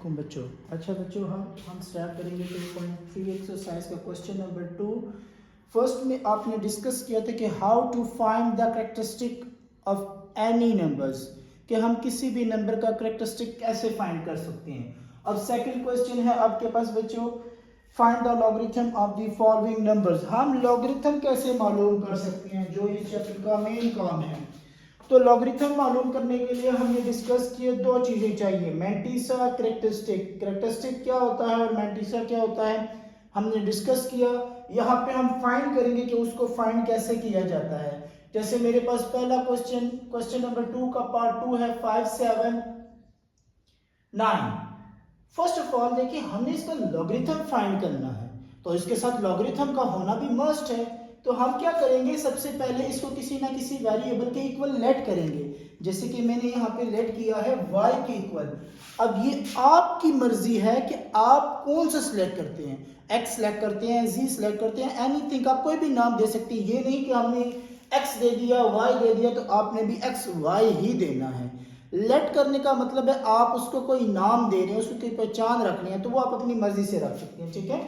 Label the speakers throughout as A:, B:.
A: वालेकुम बच्चों। अच्छा बच्चों, हम स्टार्ट करेंगे 2.3 एक्सरसाइज का क्वेश्चन नंबर 2। फर्स्ट में आपने डिस्कस किया था कि how to find the characteristic of any numbers, कि हम किसी भी नंबर का कैरेक्टरिस्टिक कैसे फाइंड कर सकते हैं। अब सेकंड क्वेश्चन है आपके पास बच्चों, find the logarithm of the following numbers. हम लॉगरिथम कैसे मालूम कर सकते हैं, जो इस चैप्टर का मेन काम है। तो लॉगरिथम मालूम करने के लिए हमने डिस्कस किए दो चीजें चाहिए, मैंटिसा, कैरेक्टरिस्टिक। कैरेक्टरिस्टिक क्या होता है और मैंटिसा क्या होता है, हमने डिस्कस किया। यहाँ पे हम फाइंड करेंगे कि उसको फाइंड कैसे किया जाता है। जैसे मेरे पास पहला क्वेश्चन नंबर 2 का पार्ट 2 है 5 7 9। फर्स्ट ऑफ ऑल देखिए, हमने इसका लॉगरिथम फाइंड करना है, तो इसके साथ लॉगरिथम का होना भी मस्ट है। तो हम क्या करेंगे, सबसे पहले इसको किसी ना किसी वेरिएबल के इक्वल लेट करेंगे। जैसे कि मैंने यहाँ पे लेट किया है y के इक्वल। अब ये आपकी मर्जी है कि आप कौन सा सिलेक्ट करते हैं, x सिलेक्ट करते हैं, z सिलेक्ट करते हैं, एनीथिंग, आप कोई भी नाम दे सकते हैं। ये नहीं कि हमने x दे दिया, y दे दिया, तो आपने भी x y ही देना है। लेट करने का मतलब है आप उसको कोई नाम दे रहे हैं, उसको कोई पहचान रखनी है, तो वो आप अपनी मर्जी से रख सकते हैं, ठीक है।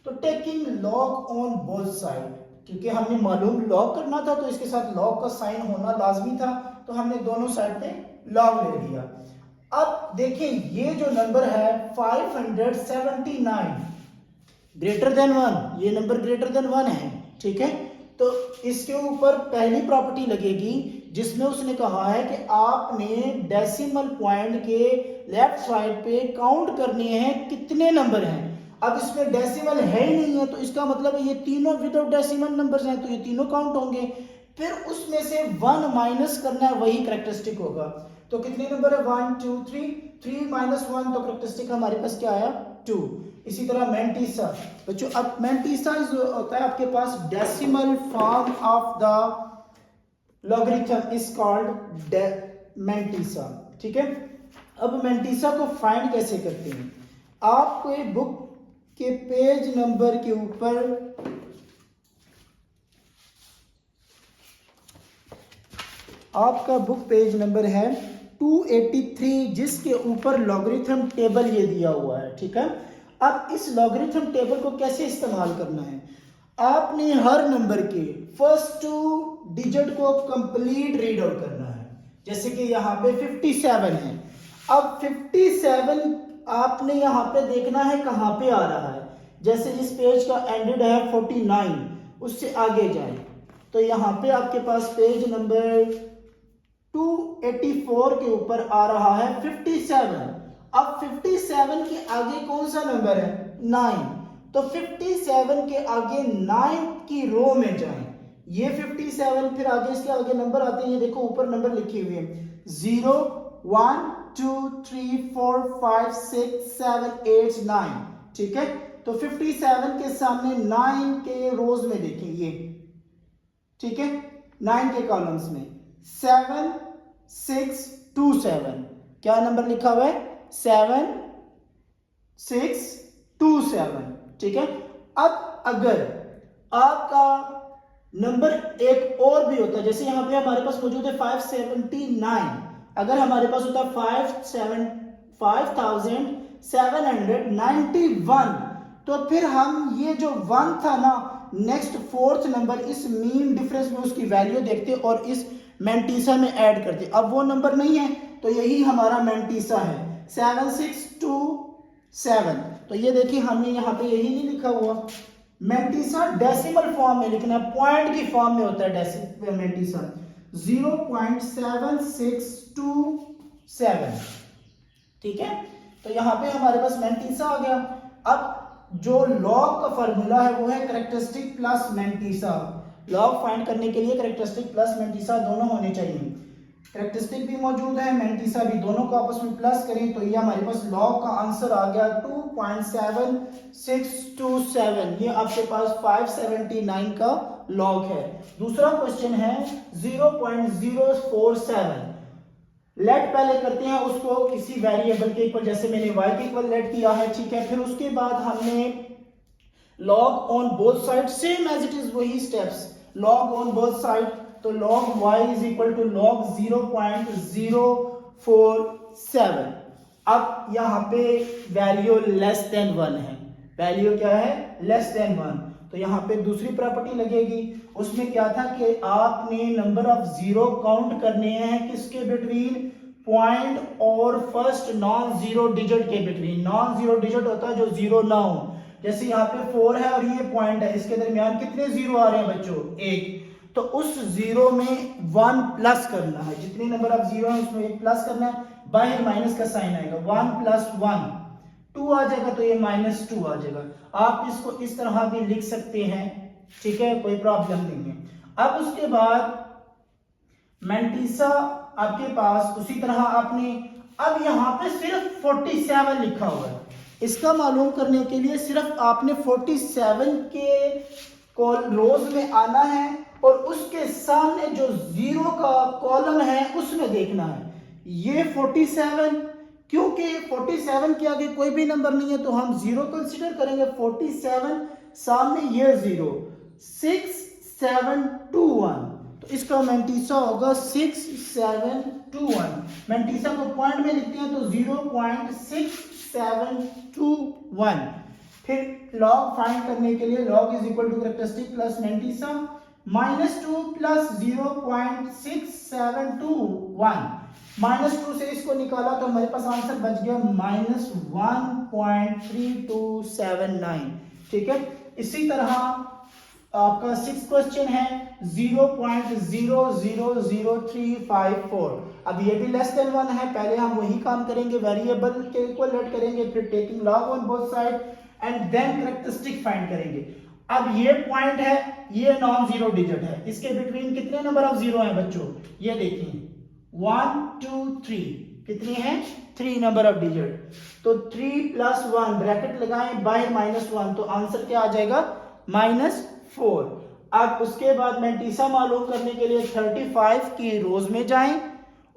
A: तो taking log on both side, क्योंकि हमने मालूम लॉग करना था तो इसके साथ लॉग का साइन होना लाजमी था, तो हमने दोनों साइड पे लॉग ले लिया। अब देखिए ये जो नंबर है 579 ग्रेटर देन 1, ये नंबर ग्रेटर देन 1 है, ठीक है। तो इसके ऊपर पहली प्रॉपर्टी लगेगी जिसमें उसने कहा है कि आपने डेसिमल पॉइंट के लेफ्ट साइड पे काउंट करने हैं कितने नंबर हैं। अब इसमें डेसिमल है ही नहीं है, तो इसका मतलब है ये तीनों विदाउट डेसिमल नंबर्स हैं, तो ये तीनों काउंट होंगे। फिर उसमें से 1 माइनस करना है, वही कैरेक्टरिस्टिक होगा। तो कितने नंबर है, 1 2 3 माइनस 1, तो कैरेक्टरिस्टिक हमारे पास क्या आया, 2। इसी तरह मैंटिसा बच्चों, अब मैंटिसा होता है आपके पास decimal form of the logarithm is called mantissa, ठीक है। अब मैंटिसा को फाइंड कैसे करते हैं, आपको बुक के पेज नंबर के ऊपर आपका बुक पेज नंबर है 283, जिसके ऊपर लॉगरिथम टेबल ये दिया हुआ है, ठीक है। अब इस लॉगरिथम टेबल को कैसे इस्तेमाल करना है, आपने हर नंबर के फर्स्ट 2 डिजिट को कंप्लीट रीड आउट करना है। जैसे कि यहाँ पे 57 है, अब 57 आपने यहाँ पे देखना है कहाँ पे आ रहा है। जैसे जिस पेज का एंडेड है 49, उससे आगे जाए तो यहाँ पे आपके पास पेज नंबर 284 के ऊपर आ रहा है 57। अब 57 के आगे कौन सा नंबर है, 9, तो 57 के आगे 9 की रो में जाएं। ये 57, फिर आगे इसके आगे नंबर आते हैं, ये देखो ऊपर नंबर लिखे हुए हैं 0 1 2 3 4 5 6 7 8 9, ठीक है। तो 57 के सामने 9 के रोज में देखेंगे, ठीक है, 9 के कॉलम्स में 7 6 2 7, क्या नंबर लिखा हुआ है, 7 6 2 7, ठीक है। अब अगर आपका नंबर एक और भी होता है, जैसे यहां पे हमारे पास मौजूद है 579, अगर हमारे पास होता 5791, तो फिर हम ये जो 1 था ना, नेक्स्ट फोर्थ नंबर इस मीन डिफरेंस में उसकी वैल्यू देखते और इस मैंटिसा में ऐड करते। अब वो नंबर नहीं है, तो यही हमारा मैंटिसा है 7627। तो ये देखिए हमने यहाँ पे यही नहीं लिखा हुआ, मैंटिसा डेसिमल फॉर्म में लिखना है, पॉइंट की फॉर्म में होता है मैंटिसा 0.7627, ठीक है। तो यहाँ पे हमारे पास मैंटिसा आ गया। अब जो लॉग का फार्मूला है वो है characteristic plus mantissa. Log find करने के लिए कैरेक्टरिस्टिक प्लस मैंटिसा दोनों होने चाहिए, कैरेक्टरिस्टिक भी मौजूद है, मैंटिसा भी, दोनों को आपस में प्लस करें तो ये हमारे पास लॉग का आंसर आ गया 2.7627। ये आपके पास 579 का लॉग है। दूसरा क्वेश्चन है 0.047, लेट पहले करते हैं उसको किसी वेरिएबल के इक्वल, जैसे मैंने y के इक्वल लेट किया है, ठीक है। फिर उसके बाद हमने log on both side, same as it is वही steps, log on both side, तो log y is equal to log 0.047। अब यहाँ पे वैल्यू लेस देन 1 है, वैल्यू क्या है, लेस देन 1, तो यहाँ पे दूसरी प्रॉपर्टी लगेगी। उसमें क्या था कि आपने नंबर ऑफ जीरो काउंट करने हैं किसके बिटवीन, पॉइंट और फर्स्ट नॉन जीरो डिजिट के बिटवीन। नॉन जीरो डिजिट होता है जो जीरो ना हो, जैसे यहाँ पे 4 है और ये पॉइंट है, इसके दरमियान कितने जीरो आ रहे हैं बच्चों, 1, तो उस जीरो में 1 प्लस करना है, जितने नंबर ऑफ जीरो है उसमें 1 प्लस करना है, बाहर माइनस का साइन आएगा, 1 + 1 2 आ जाएगा, तो ये -2 आ जाएगा। आप इसको इस तरह भी लिख सकते हैं, ठीक है, कोई प्रॉब्लम नहीं है। अब उसके बाद मैंटीसा आपके पास, उसी तरह आपने अब यहाँ पे सिर्फ 47 लिखा हुआ है, इसका मालूम करने के लिए सिर्फ आपने 47 के रोज में आना है और उसके सामने जो जीरो का कॉलम है उसमें देखना है। ये 47, क्योंकि 47 के आगे कोई भी नंबर नहीं है तो हम जीरो कंसीडर करेंगे। 47 सामने ये जीरो, 6 7 2 1, तो इसका मैंटीसा होगा 6 7 2 1। मैंटीसा को पॉइंट में लिखते हैं तो 0.6721। फिर लॉग फाइंड करने के लिए log is equal to characteristic plus mantissa, -2 + 0.6721, -2 से इसको निकाला तो हमारे पास आंसर बच गया -1.3279, ठीक है। इसी तरह आपका 6 क्वेश्चन है 0.000354। अब ये भी लेस देन 1 है, पहले हम वही काम करेंगे, वेरिएबल के इक्वलेट करेंगे, फिर taking log on both side and then characteristic find करेंगे। अब ये पॉइंट है, ये नॉन जीरो डिजिट है, इसके बिटवीन कितने नंबर ऑफ जीरो हैं बच्चों, ये देखिए 1 2 3, कितने हैं, 3 नंबर ऑफ डिजिट, तो 3 + 1 ब्रैकेट लगाएं, बाहर -1, तो आंसर क्या आ जाएगा, -4। अब उसके बाद मैंटीसा मालूम करने के लिए 35 की रोज में जाएं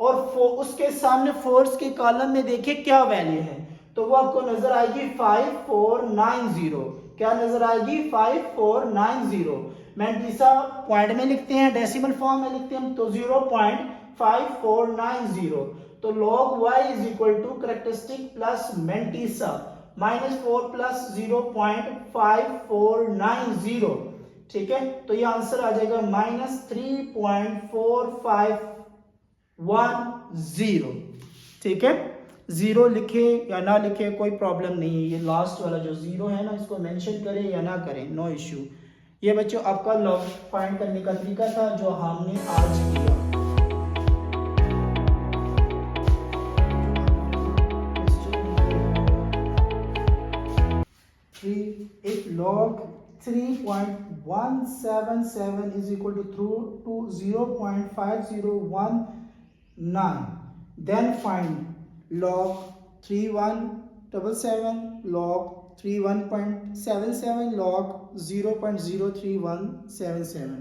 A: और उसके सामने फोर्स के कॉलम में देखें क्या वैल्यू है, तो वो आपको नजर आएगी 5490। क्या नजर आएगी, 5490। मैंटीसा पॉइंट में लिखते हैं, डेसिमल फॉर्म में लिखते हैं तो 0.5490, तो log y is equal to characteristic plus mantissa, -4 + 0.5490, ठीक है, तो ये आंसर आ जाएगा -3.4510, ठीक है। जीरो लिखे या ना लिखे कोई प्रॉब्लम नहीं है, ये लास्ट वाला जो जीरो है ना इसको मेंशन करें या ना करें, नो इश्यू। ये बच्चों आपका लॉग फाइंड करने का तरीका था जो हमने आज किया। If log 3.177 is equal to 0.5019, then find log 3177, log 31.77, log 0.03177।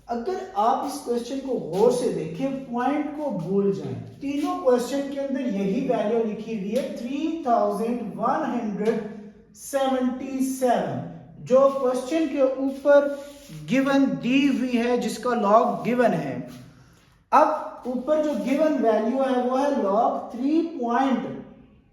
A: अगर आप इस क्वेश्चन को गौर से देखें, पॉइंट को भूल जाएं, तीनों क्वेश्चन के अंदर यही वैल्यू लिखी हुई है 3177, जो क्वेश्चन के ऊपर गिवन दी हुई है, जिसका लॉग गिवन है। अब ऊपर जो गिवन वैल्यू है वो है log 3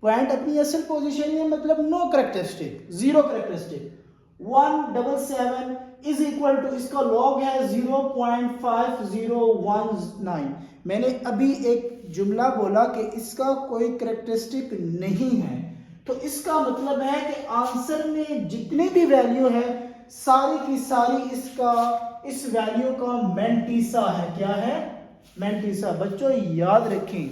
A: पॉइंट अपनी असल पोजीशन में, मतलब no characteristic, zero characteristic, 177 is equal to, इसका लॉग है 0.5019। मैंने अभी एक जुमला बोला कि इसका कोई कैरेक्टरिस्टिक नहीं है, तो इसका मतलब है कि आंसर में जितनी भी वैल्यू है सारी की सारी इस वैल्यू का मैंटीसा है। क्या है, मैंटीसा। बच्चों याद रखें,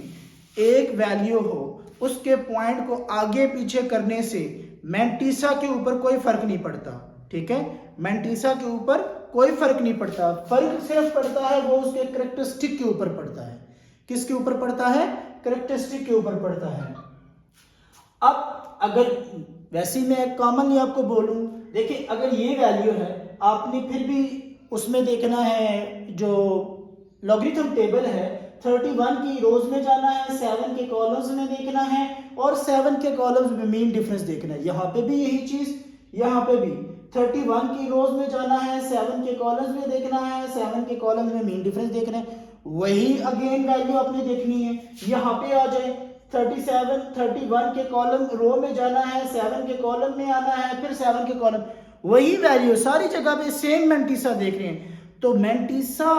A: एक वैल्यू हो उसके पॉइंट को आगे पीछे करने से मैंटीसा के ऊपर कोई फर्क नहीं पड़ता, ठीक है, मैंटीसा के ऊपर कोई फर्क नहीं पड़ता, फर्क सिर्फ पड़ता है वो उसके कैरेक्टरिस्टिक के ऊपर पड़ता है। किसके ऊपर पड़ता है, कैरेक्टरिस्टिक के ऊपर पड़ता है। अब अगर वैसे मैं कॉमनली आपको बोलूं, देखिए अगर ये वैल्यू है, आपने फिर भी उसमें देखना है जो लॉगरिथम टेबल है, 31 की रोज में जाना है, 7 के कॉलम्स में देखना है और 7 के कॉलम्स में मीन डिफरेंस देखना है। यहाँ पे भी यही चीज, यहाँ पे भी 31 की रोज में जाना है, 7 के कॉलम्स में देखना है, 7 के कॉलम्स में मीन डिफरेंस देखना है। वही अगेन वैल्यू आपने देखनी है। यहाँ पे आ जाए 37 31 के कॉलम रो में जाना है, 7 के कॉलम में आना है, फिर 7 के कॉलम, वही वैल्यू सारी जगह पे सेम मैंटीसा देख रहे हैं। तो मैंटीसा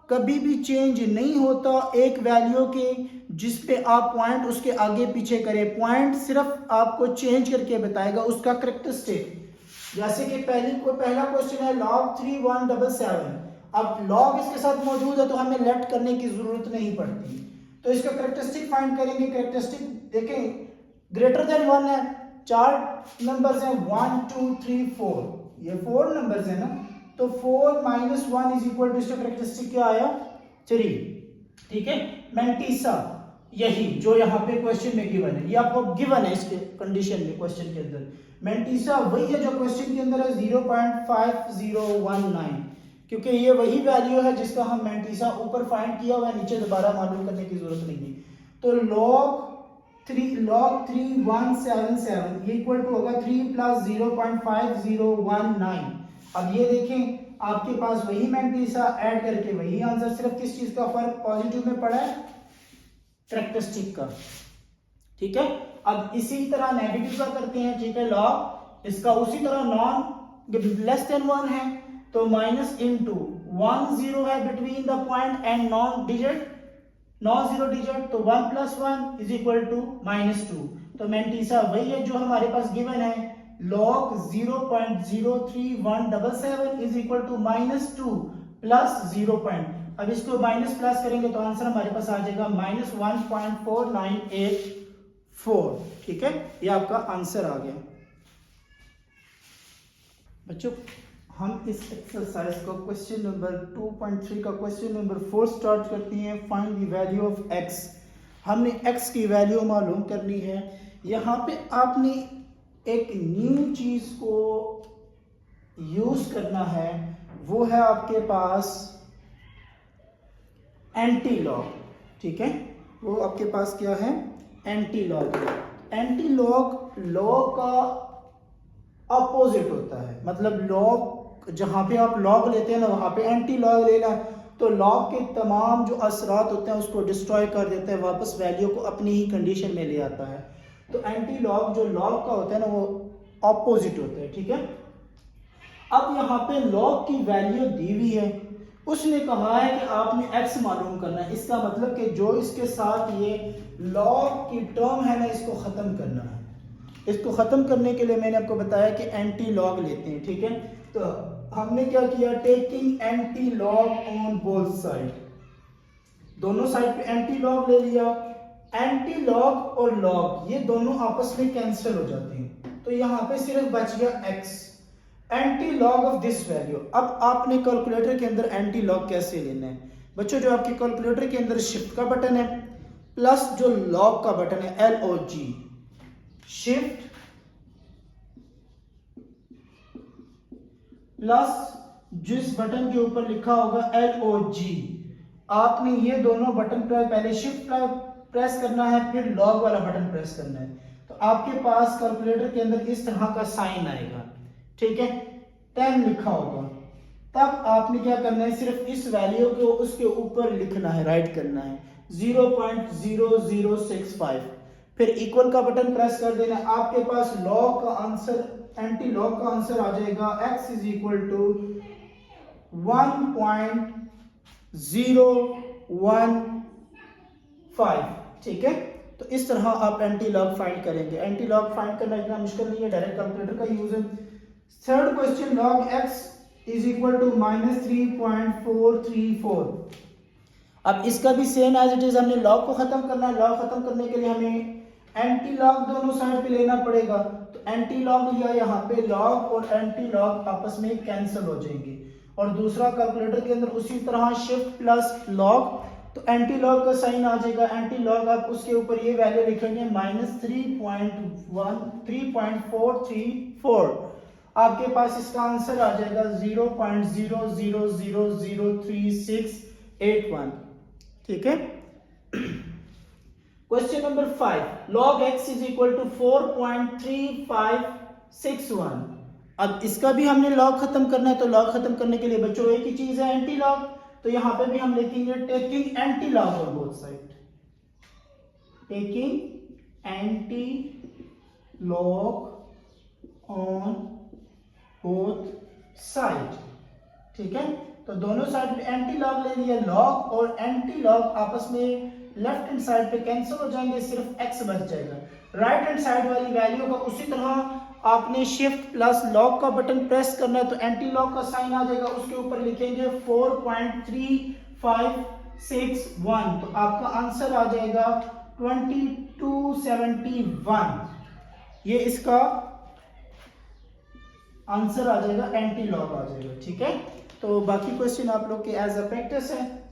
A: कभी भी चेंज नहीं होता एक वैल्यू के जिस पे आप पॉइंट उसके आगे पीछे करें, पॉइंट सिर्फ आपको चेंज करके बताएगा उसका करेक्टरिस्टिक। जैसे कि पहला क्वेश्चन है log 3177, अब log इसके साथ मौजूद है तो हमें लेट करने की जरूरत नहीं पड़ती, तो इसका करेक्टरिस्टिक फाइंड करेंगे। करेक्टरिस्टिक देखें, ग्रेटर देन 1 है, 4 नंबर्स हैं 1 2 3 4, ये 4 नंबर्स है ना, तो 4 माइनस 1 इज इक्वल टू, इसका करेक्टरिस्टिक क्या आया 3, ठीक है। मैंटीसा यही जो यहाँ पे क्वेश्चन में गिवन है, ये आपको गिवन है इसके कंडीशन में क्वेश्चन के अंदर, मैंटीसा वही है जो क्वेश्चन के अंदर है 0.5019, क्योंकि ये वही वैल्यू है जिसका हम मैंटीसा ऊपर फाइंड किया हुआ है, नीचे दोबारा मालूम करने की जरूरत नहीं है। तो log 3177 ये इक्वल टू होगा 3 प्लस 0.5019। अब ये देखें आपके पास वही मैंटीसा ऐड करके वही आंसर, सिर्फ किस चीज का फर्क पॉजिटिव में पड़ा है, करेक्टरिस्टिक का, ठीक है। अब इसी तरह नेगेटिव का करते हैं, ठीक है, लॉग इसका उसी तरह नॉन लेस देन 1 है तो माइनस इनटू 1 0 है between the point and non zero digit, तो 1 प्लस 1 इज इक्वल टू -2। तो मैंटीसा वही है जो हमारे पास गिवन है, log 0.03177 is equal to -2 plus 0. अब इसको माइनस प्लस करेंगे तो आंसर हमारे पास आ जाएगा -1.4984, ठीक है, ये आपका आंसर आ गया। बच्चों हम इस एक्सरसाइज को क्वेश्चन नंबर 2.3 का क्वेश्चन नंबर 4 स्टार्ट करते हैं। Find the value of x। हमने x की वैल्यू मालूम करनी है। यहाँ पे आपने एक न्यू चीज को यूज करना है, वो है आपके पास एंटी लॉग, ठीक है, वो आपके पास क्या है, anti log. Anti log log का अपोजिट होता है, मतलब लॉग जहां पे आप लॉग लेते हैं ना वहां पे एंटी लॉग लेना, तो लॉग के तमाम जो असरात होते हैं उसको डिस्ट्रॉय कर देता है, वापस वैल्यू को अपनी ही कंडीशन में ले आता है। तो एंटी लॉग जो लॉग का होता है ना वो ऑपोजिट होता है, ठीक है। अब यहाँ पे लॉग की वैल्यू दी हुई है, उसने कहा है कि आपने x मालूम करना है, इसका मतलब कि जो इसके साथ ये लॉग की टर्म है ना इसको खत्म करना है। इसको खत्म करने के लिए मैंने आपको बताया कि एंटी लॉग लेते हैं, ठीक है। तो हमने क्या किया, taking anti log on both side, दोनों साइड पे एंटी लॉग ले लिया। एंटी लॉग और लॉग ये दोनों आपस में कैंसिल हो जाते हैं, तो यहाँ पे सिर्फ बच गया x, anti log of this value. अब आपने कैलकुलेटर के अंदर एंटी लॉग कैसे लेना है बच्चों, जो आपके कैलकुलेटर के अंदर शिफ्ट का बटन है प्लस जो लॉग का बटन है LOG, शिफ्ट प्लस जिस बटन के ऊपर लिखा होगा LOG, आपने ये दोनों बटन पर पहले शिफ्ट प्रेस करना है, फिर लॉग वाला बटन प्रेस करना है, तो आपके पास कैलकुलेटर के अंदर इस तरह का साइन आएगा, ठीक है, 10 लिखा होगा। तब आपने क्या करना है, सिर्फ इस वैल्यू को उसके ऊपर लिखना है, राइट करना है 0.0065, फिर इक्वल का बटन प्रेस कर देना। आपके पास लॉग का आंसर, एंटी लॉग का आंसर आ जाएगा x इज इक्वल टू 1.015, ठीक है। तो इस तरह आप एंटी लॉग फाइंड करेंगे। एंटी लॉग फाइंड करना इतना मुश्किल नहीं है, डायरेक्ट कैलकुलेटर का यूज है। Third question, log x is equal to -3.434। अब इसका भी सेम एज इट इज, हमने लॉग को खत्म करना है। लॉग खत्म करने के लिए हमें एंटी लॉग दोनों साइड पे लेना पड़ेगा, तो एंटी लॉग लिया, यहाँ पे लॉग और एंटी लॉग आपस में कैंसिल हो जाएंगे। और दूसरा कैलकुलेटर के अंदर उसी तरह शिफ्ट प्लस लॉग, तो एंटी लॉग का साइन आ जाएगा। एंटी लॉग आप उसके ऊपर ये वैल्यू लिखेंगे -3.434, आपके पास इसका आंसर आ जाएगा 0.00003681, ठीक है। Question number 5, log x is equal to 4.3561। अब इसका भी हमने लॉग खत्म करना है, तो लॉग खत्म करने के लिए बच्चों एक ही चीज है, एंटी लॉग। तो यहां पे भी हम लिखेंगे taking anti log on both side, taking anti log on both side, ठीक है। तो दोनों साइड पे एंटी लॉग ले लिया, लॉग और एंटी लॉग आपस में लेफ्ट हैंड साइड पे कैंसिल हो जाएंगे, सिर्फ x बच जाएगा। राइट हैंड साइड वाली वैल्यू का उसी तरह आपने शिफ्ट प्लस लॉग का बटन प्रेस करना है, तो एंटी लॉग का साइन आ जाएगा, उसके ऊपर लिखेंगे 4.3561, तो आपका आंसर आ जाएगा 2271। ये इसका आंसर आ जाएगा, एंटी लॉग आ जाएगा, ठीक है। तो बाकी क्वेश्चन आप लोग के एज अ प्रैक्टिस है।